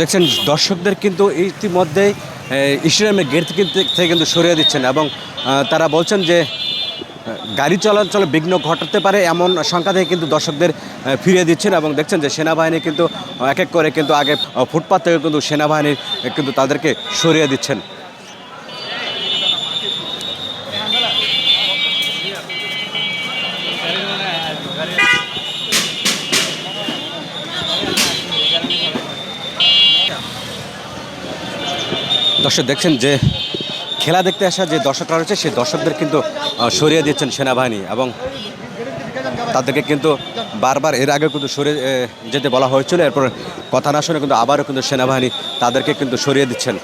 দেখছেন দর্শকদের কিন্তু ইতিমধ্যেই স্টেডিয়ামের গেট থেকে কিন্তু সরিয়ে দিচ্ছেন এবং তারা বলছেন যে গাড়ি চলাচলে বিঘ্ন ঘটাতে পারে এমন সংখ্যা থেকে কিন্তু দর্শকদের ফিরিয়ে দিচ্ছেন এবং দেখছেন যে সেনাবাহিনী কিন্তু এক এক করে কিন্তু আগে ফুটপাত থেকে কিন্তু সেনাবাহিনী কিন্তু তাদেরকে সরিয়ে দিচ্ছেন। দর্শক দেখছেন যে খেলা দেখতে আসা যে দর্শকরা রয়েছে সেই দর্শকদের কিন্তু সরিয়ে দিচ্ছেন সেনাবাহিনী এবং তাদেরকে কিন্তু বারবার এর আগে কিন্তু সরিয়ে যেতে বলা হয়েছিল, এরপর কথা না শুনে কিন্তু আবারও কিন্তু সেনাবাহিনী তাদেরকে কিন্তু সরিয়ে দিচ্ছেন।